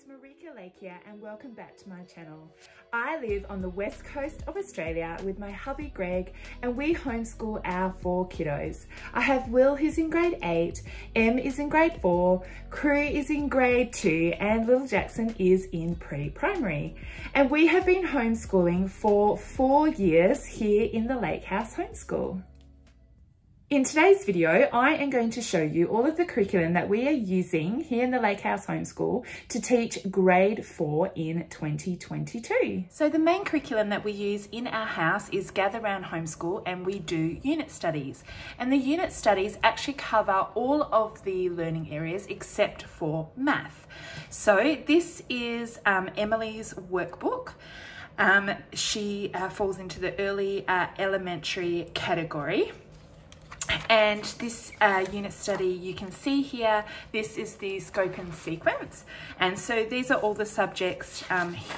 it's Marika Lake here and welcome back to my channel. I live on the west coast of Australia with my hubby Greg and we homeschool our 4 kiddos. I have Will who's in grade 8, Em is in grade 4, Crew is in grade 2 and little Jackson is in pre-primary. And we have been homeschooling for 4 years here in the Lake House Homeschool. In today's video, I am going to show you all of the curriculum that we are using here in the Lake House Homeschool to teach grade 4 in 2022. So the main curriculum that we use in our house is Gather Round Homeschool, and we do unit studies. And the unit studies actually cover all of the learning areas except for math. So this is Emily's workbook. She falls into the early elementary category. And this unit study, you can see here, this is the scope and sequence. And so these are all the subjects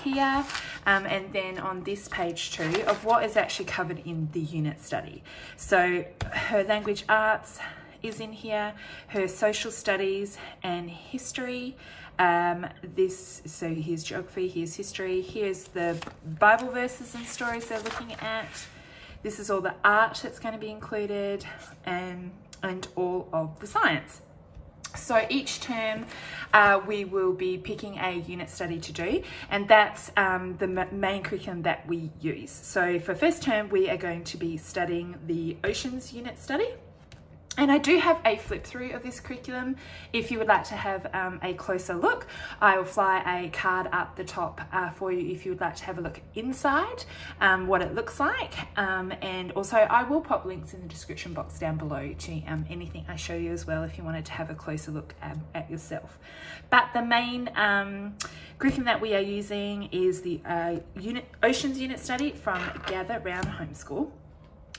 here, and then on this page too, of what is actually covered in the unit study. So her language arts is in here, her social studies and history. So here's geography, here's history, here's the Bible verses and stories they're looking at. This is all the art that's going to be included and all of the science. So each term we will be picking a unit study to do, and that's the main curriculum that we use. So for first term we are going to be studying the oceans unit study. And I do have a flip through of this curriculum. If you would like to have a closer look, I will fly a card up the top for you if you would like to have a look inside, what it looks like. And also I will pop links in the description box down below to anything I show you as well if you wanted to have a closer look at yourself. But the main curriculum that we are using is the Oceans Unit Study from Gather Round Homeschool.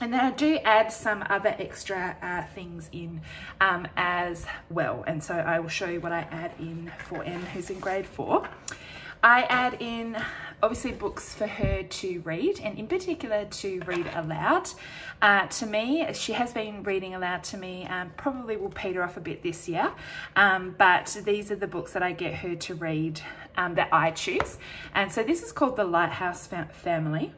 And then I do add some other extra things in as well. And so I will show you what I add in for Em, who's in grade 4. I add in obviously books for her to read, and in particular to read aloud to me. She has been reading aloud to me, probably will peter off a bit this year, but these are the books that I get her to read that I choose. And so this is called the Lighthouse Family.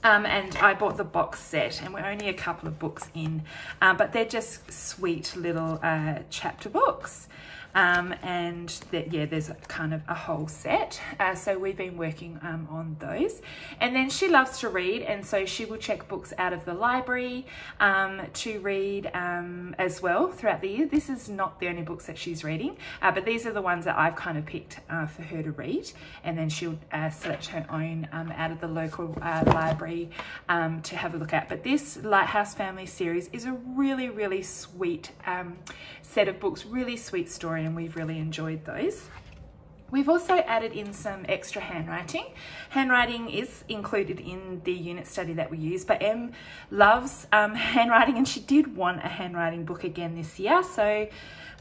And I bought the box set, and we're only a couple of books in, but they're just sweet little chapter books. And there's kind of a whole set. So we've been working on those. And then she loves to read, and so she will check books out of the library to read as well throughout the year. This is not the only books that she's reading, but these are the ones that I've kind of picked for her to read. And then she'll select her own out of the local library to have a look at. But this Lighthouse Family series is a really, really sweet set of books, really sweet story, and we've really enjoyed those. We've also added in some extra handwriting. Handwriting is included in the unit study that we use, but Em loves handwriting, and she did want a handwriting book again this year, so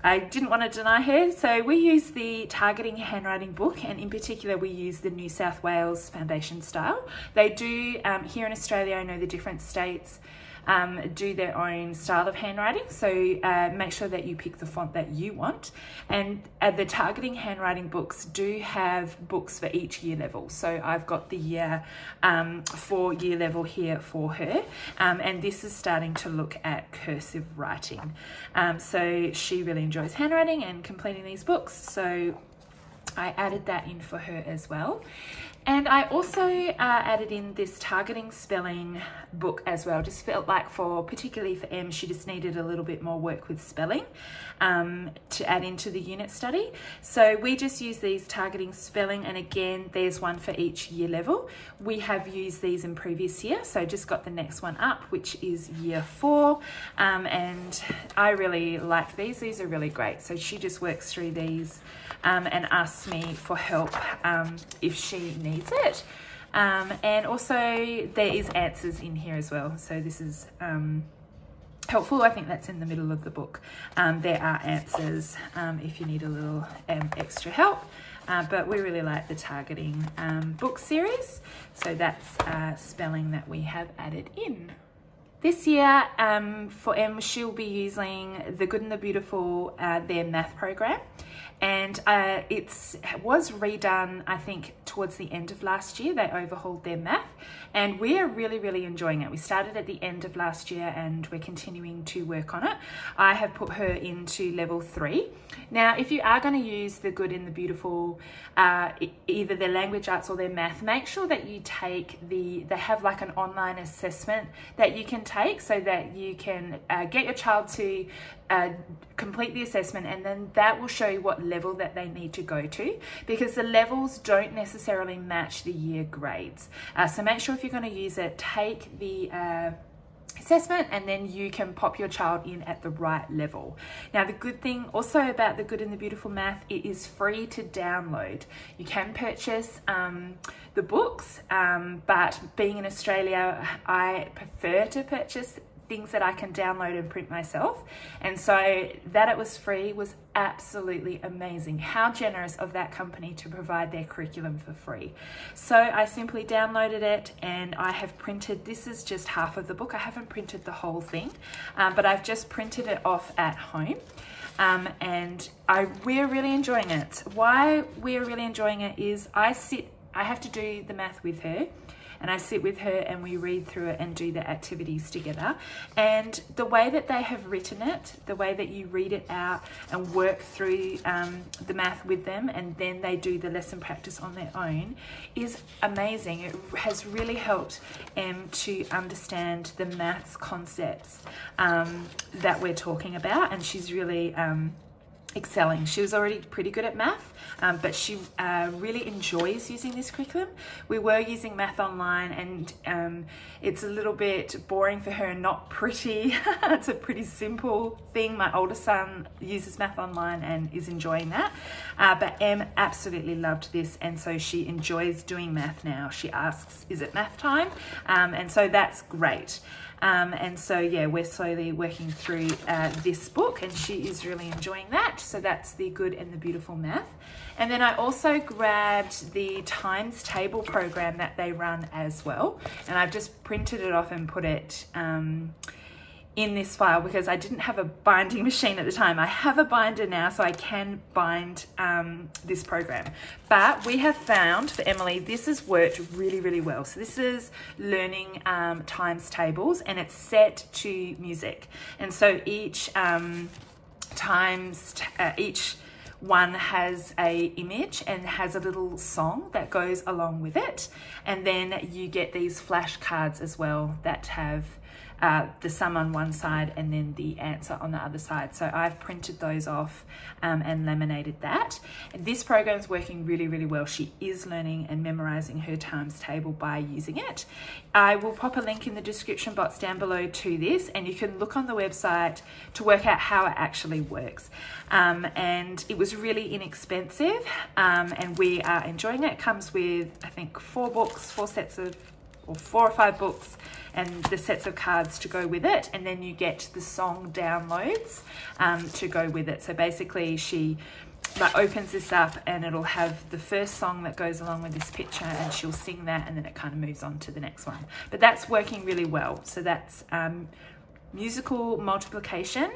I didn't want to deny her. So we use the Targeting Handwriting book, and in particular we use the New South Wales Foundation style. They do, here in Australia, I know the different states do their own style of handwriting, so make sure that you pick the font that you want. And the Targeting Handwriting books do have books for each year level, so I've got the year 4 year level here for her, and this is starting to look at cursive writing, so she really enjoys handwriting and completing these books, so I added that in for her as well. And I also added in this targeting spelling book as well. Just felt like particularly for Em, she just needed a little bit more work with spelling to add into the unit study. So we just use these targeting spelling, and again, there's one for each year level. We have used these in previous year, so just got the next one up, which is year 4. And I really like these. These are really great. So she just works through these and asks me for help if she needs it. And also there is answers in here as well, so this is helpful. I think that's in the middle of the book. There are answers if you need a little extra help, but we really like the Targeting book series, so that's spelling that we have added in. This year for Em, she'll be using The Good and the Beautiful, their math program. And it was redone, I think, towards the end of last year. They overhauled their math, and we're really, really enjoying it. We started at the end of last year and we're continuing to work on it. I have put her into level 3. Now, if you are going to use The Good and the Beautiful, either their language arts or their math, make sure that you take they have like an online assessment that you can take so that you can get your child to complete the assessment, and then that will show you what level that they need to go to, because the levels don't necessarily match the year grades. So make sure if you're going to use it, take the assessment, and then you can pop your child in at the right level. Now, the good thing also about The Good and the Beautiful Math, it is free to download. You can purchase the books, but being in Australia, I prefer to purchase things that I can download and print myself, and so that it was free was absolutely amazing. How generous of that company to provide their curriculum for free. So I simply downloaded it, and I have printed, this is just half of the book, I haven't printed the whole thing, but I've just printed it off at home. And we're really enjoying it. Why we're really enjoying it is I have to do the math with her, and I sit with her and we read through it and do the activities together. And the way that they have written it, the way that you read it out and work through the math with them, and then they do the lesson practice on their own, is amazing. It has really helped Em to understand the maths concepts that we're talking about, and she's really excelling. She was already pretty good at math, but she really enjoys using this curriculum. We were using Math Online, and it's a little bit boring for her and not pretty. It's a pretty simple thing. My older son uses Math Online and is enjoying that, but Em absolutely loved this, and so she enjoys doing math now. She asks, is it math time? And so that's great. And so yeah, we're slowly working through this book, and she is really enjoying that. So that's The Good and the Beautiful Math. And then I also grabbed the times table program that they run as well, and I've just printed it off and put it in this file because I didn't have a binding machine at the time. I have a binder now, so I can bind this program. But we have found for Emily, this has worked really, really well. So this is learning times tables, and it's set to music. And so each each one has a image and has a little song that goes along with it. And then you get these flashcards as well that have the sum on one side and then the answer on the other side. So I've printed those off and laminated that. And this program is working really, really well. She is learning and memorizing her times table by using it. I will pop a link in the description box down below to this, and you can look on the website to work out how it actually works. And it was really inexpensive, and we are enjoying it. It comes with, I think, 4 books, 4 or 5 books, and the sets of cards to go with it, and then you get the song downloads to go with it. So basically she opens this up and it'll have the first song that goes along with this picture, and she'll sing that, and then it kind of moves on to the next one. But that's working really well. So that's musical multiplication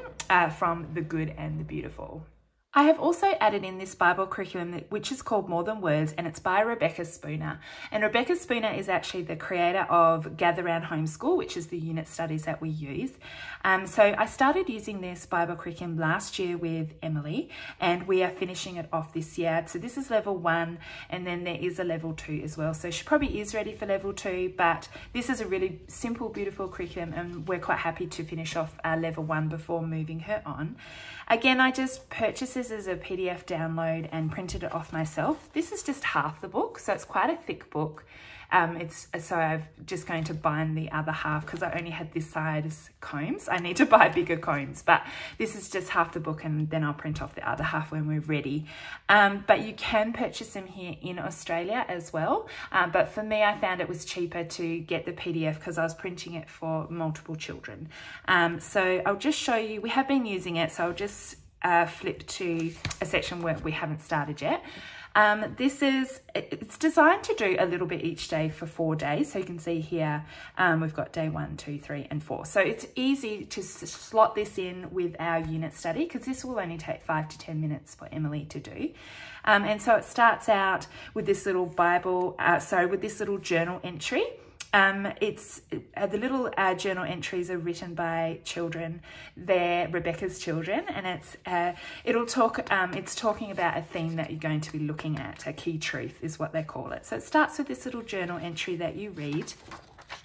from The Good and the Beautiful. I have also added in this Bible curriculum, which is called More Than Words, and it's by Rebecca Spooner. And Rebecca Spooner is actually the creator of Gather Round Homeschool, which is the unit studies that we use. So I started using this Bible curriculum last year with Emily, and we are finishing it off this year. So this is level 1, and then there is a level 2 as well. So she probably is ready for level 2, but this is a really simple, beautiful curriculum, and we're quite happy to finish off level 1 before moving her on. Again, I just purchased this as a PDF download and printed it off myself. This is just half the book, so it's quite a thick book. So I'm just going to bind the other half because I only had this side as combs. I need to buy bigger combs, but this is just half the book, and then I'll print off the other half when we're ready. But you can purchase them here in Australia as well. But for me, I found it was cheaper to get the PDF because I was printing it for multiple children. So I'll just show you, we have been using it, so I'll just flip to a section where we haven't started yet. It's designed to do a little bit each day for 4 days. So you can see here, we've got day 1, 2, 3, and 4. So it's easy to slot this in with our unit study, because this will only take 5 to 10 minutes for Emily to do. And so it starts out with this little with this little journal entry. The little journal entries are written by children. They're Rebecca's children, and it's talking about a theme that you're going to be looking at. A key truth is what they call it. So it starts with this little journal entry that you read,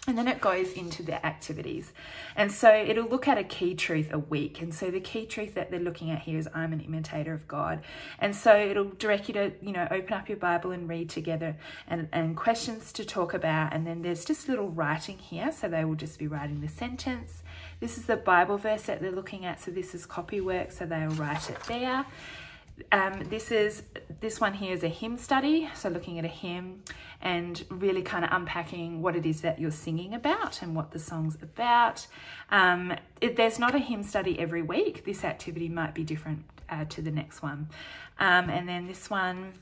and then it goes into the activities. And so it'll look at a key truth a week. And so the key truth that they're looking at here is, I'm an imitator of God. And so it'll direct you to, open up your Bible and read together, and questions to talk about. And then there's just little writing here. So they will just be writing the sentence. This is the Bible verse that they're looking at. So this is copy work. So they'll write it there. This one here is a hymn study, so looking at a hymn and really kind of unpacking what it is that you're singing about and what the song's about. There's not a hymn study every week. This activity might be different to the next one. And then this one,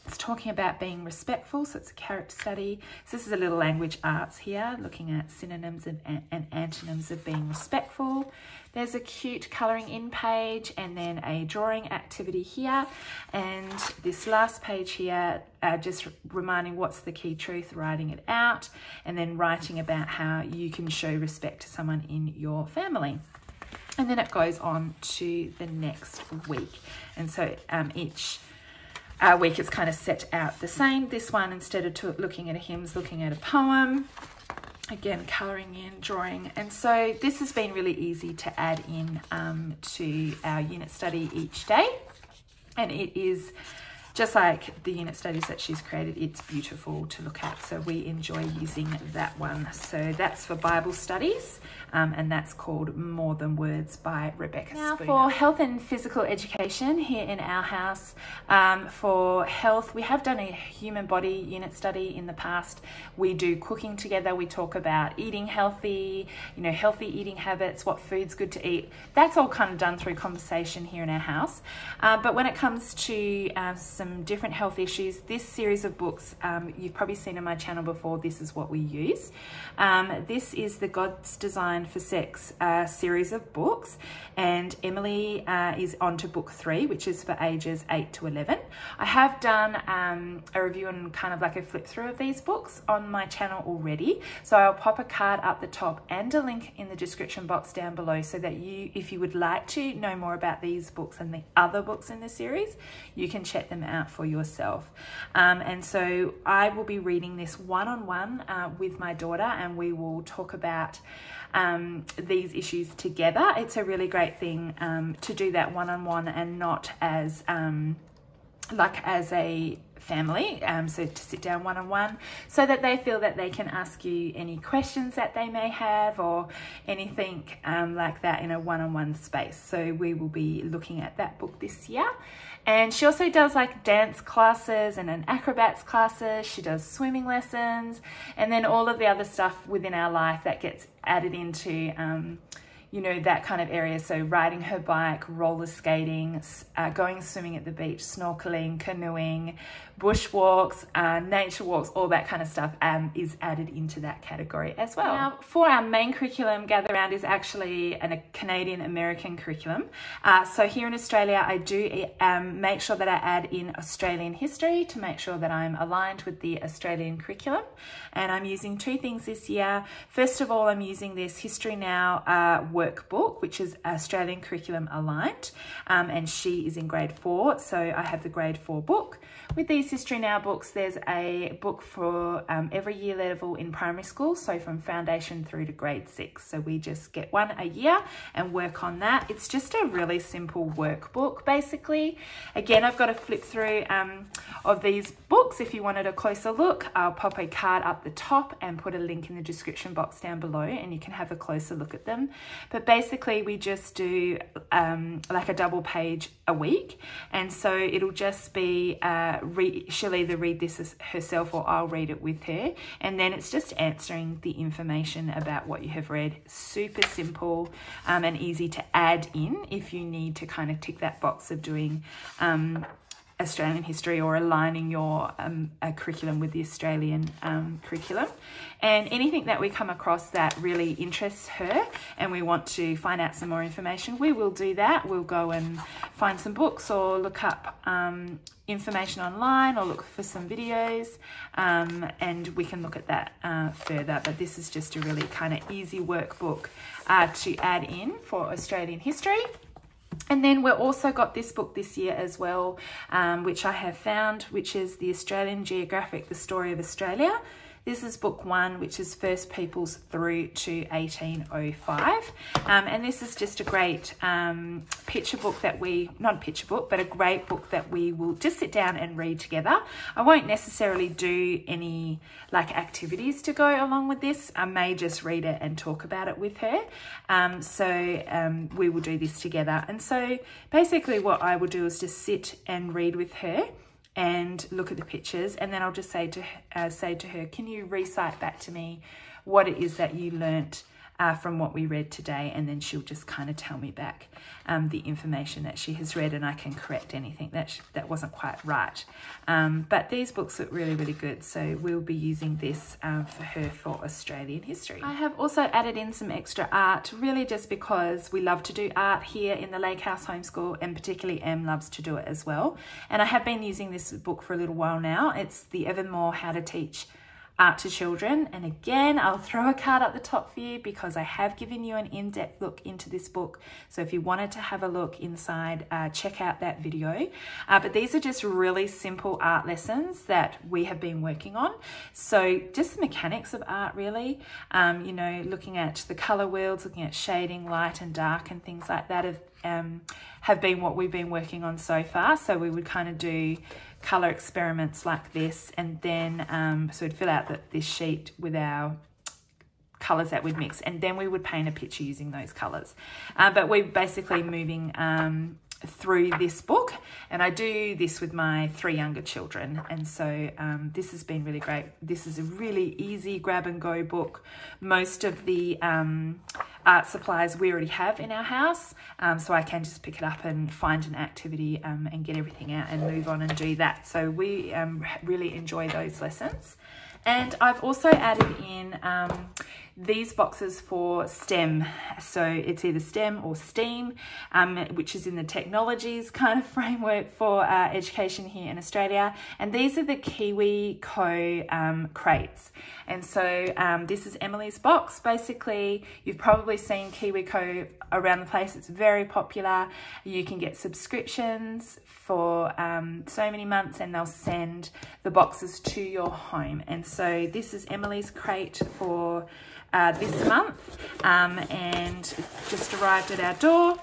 it's talking about being respectful, so it's a character study. So this is a little language arts here, looking at synonyms and antonyms of being respectful. There's a cute colouring in page, and then a drawing activity here. And this last page here, just reminding what's the key truth, writing it out, and then writing about how you can show respect to someone in your family. And then it goes on to the next week. And so each week is kind of set out the same. This one, instead of looking at a hymn, is looking at a poem. Again, colouring in, drawing. And so this has been really easy to add in to our unit study each day. And it is just like the unit studies that she's created, it's beautiful to look at. So we enjoy using that one. So that's for Bible studies, and that's called More Than Words by Rebecca Spooner. Now for health and physical education here in our house, for health, we have done a human body unit study in the past. We do cooking together. We talk about eating healthy, healthy eating habits, what food's good to eat. That's all kind of done through conversation here in our house. But when it comes to some different health issues, this series of books, you've probably seen on my channel before, this is what we use. This is the God's Design for Sex series of books, and Emily is on to book 3, which is for ages 8 to 11. I have done a review and kind of like a flip through of these books on my channel already, so I'll pop a card up the top and a link in the description box down below, so that if you would like to know more about these books and the other books in the series, you can check them out for yourself. And so I will be reading this one-on-one with my daughter, and we will talk about these issues together. It's a really great thing to do that one-on-one and not as as a family, so to sit down one-on-one, so that they feel that they can ask you any questions that they may have, or anything like that in a one-on-one space. So we will be looking at that book this year. And she also does like dance classes and an acrobats classes. She does swimming lessons, and then all of the other stuff within our life that gets added into that kind of area. So riding her bike, roller skating, going swimming at the beach, snorkeling, canoeing, bushwalks, nature walks, all that kind of stuff is added into that category as well. Now, for our main curriculum, Gather Round is actually a Canadian-American curriculum. So here in Australia, I do make sure that I add in Australian history to make sure that I'm aligned with the Australian curriculum. And I'm using 2 things this year. First of all, I'm using this History Now workbook, which is Australian curriculum aligned, and she is in grade 4, so I have the grade 4 book. With these History Now books, there's a book for every year level in primary school, so from foundation through to grade 6. So we just get one a year and work on that. It's just a really simple workbook, basically. Again, I've got a flip through of these books. If you wanted a closer look, I'll pop a card up the top and put a link in the description box down below, and you can have a closer look at them. But basically, we just do like a double page a week, and so it'll just be she'll either read this herself or I'll read it with her, and then it's just answering the information about what you have read. Super simple and easy to add in if you need to kind of tick that box of doing Australian history or aligning your curriculum with the Australian curriculum. And anything that we come across that really interests her and we want to find out some more information, we will do that. We'll go and find some books or look up information online or look for some videos, and we can look at that further. But this is just a really kind of easy workbook to add in for Australian history. And then we've also got this book this year as well, which I have found, which is the Australian Geographic, The Story of Australia. This is book 1, which is First Peoples through to 1805. And this is just a great picture book that not a picture book, but a great book that we will just sit down and read together. I won't necessarily do any like activities to go along with this. I may just read it and talk about it with her. So we will do this together. And so basically what I will do is just sit and read with her and look at the pictures, and then I'll just say to her, can you recite back to me what it is that you learnt from what we read today? And then she'll just kind of tell me back the information that she has read, and I can correct anything that wasn't quite right. But these books look really, really good, so we'll be using this for her for Australian history. I have also added in some extra art, really just because we love to do art here in the Lake House Homeschool, and particularly Em loves to do it as well. And I have been using this book for a little while now. It's the Evan Moor How to Teach Art to Children. And again, I'll throw a card up the top for you because I have given you an in-depth look into this book. So if you wanted to have a look inside, check out that video. But these are just really simple art lessons that we have been working on. So just the mechanics of art, really, you know, looking at the color wheels, looking at shading, light and dark and things like that have been what we've been working on so far. So we would kind of do color experiments like this, and then so we'd fill out this sheet with our colors that we'd mix, and then we would paint a picture using those colors. But we're basically moving through this book, and I do this with my 3 younger children, and so this has been really great. This is a really easy grab and go book. Most of the art supplies we already have in our house, so I can just pick it up and find an activity and get everything out and move on and do that. So we really enjoy those lessons. And I've also added in these boxes for STEM. So it's either STEM or STEAM, which is in the technologies kind of framework for education here in Australia. And these are the Kiwi Co crates. And so this is Emily's box. Basically, you've probably seen Kiwi Co around the place. It's very popular. You can get subscriptions for so many months, and they'll send the boxes to your home. And so this is Emily's crate for this month, and it just arrived at our door,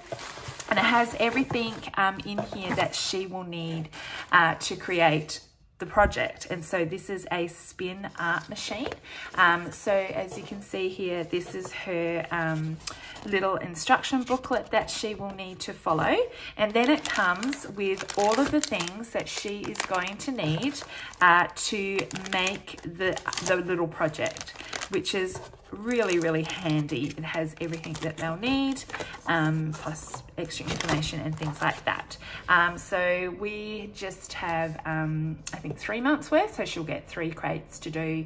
and it has everything in here that she will need to create the project. And so this is a spin art machine. So as you can see here, this is her little instruction booklet that she will need to follow, and then it comes with all of the things that she is going to need to make the little project, which is really, really handy. It has everything that they'll need, plus extra information and things like that. So we just have, I think 3 months worth, so she'll get 3 crates to do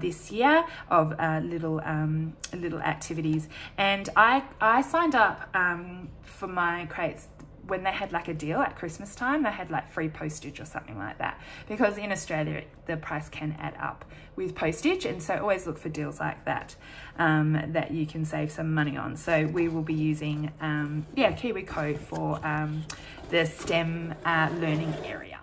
this year of little activities. And I signed up for my crates when they had like a deal at Christmas time. They had like free postage or something like that, because in Australia the price can add up with postage, and so always look for deals like that that you can save some money on. So we will be using Kiwi Co for the STEM learning area.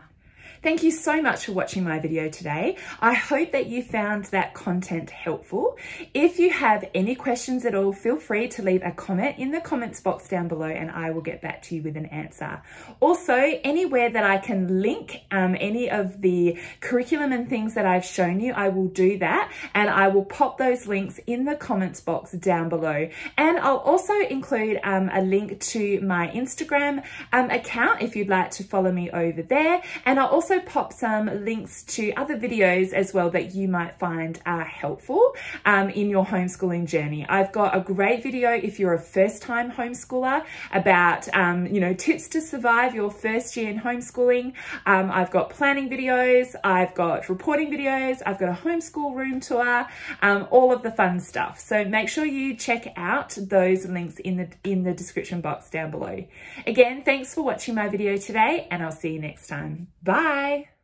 Thank you so much for watching my video today. I hope that you found that content helpful. If you have any questions at all, feel free to leave a comment in the comments box down below, and I will get back to you with an answer. Also, anywhere that I can link any of the curriculum and things that I've shown you, I will do that, and I will pop those links in the comments box down below. And I'll also include a link to my Instagram account if you'd like to follow me over there. And I'll also also pop some links to other videos as well that you might find helpful in your homeschooling journey. I've got a great video if you're a first-time homeschooler about, you know, tips to survive your first year in homeschooling. I've got planning videos, I've got reporting videos, I've got a homeschool room tour, all of the fun stuff. So make sure you check out those links in the description box down below. Again, thanks for watching my video today, and I'll see you next time. Bye.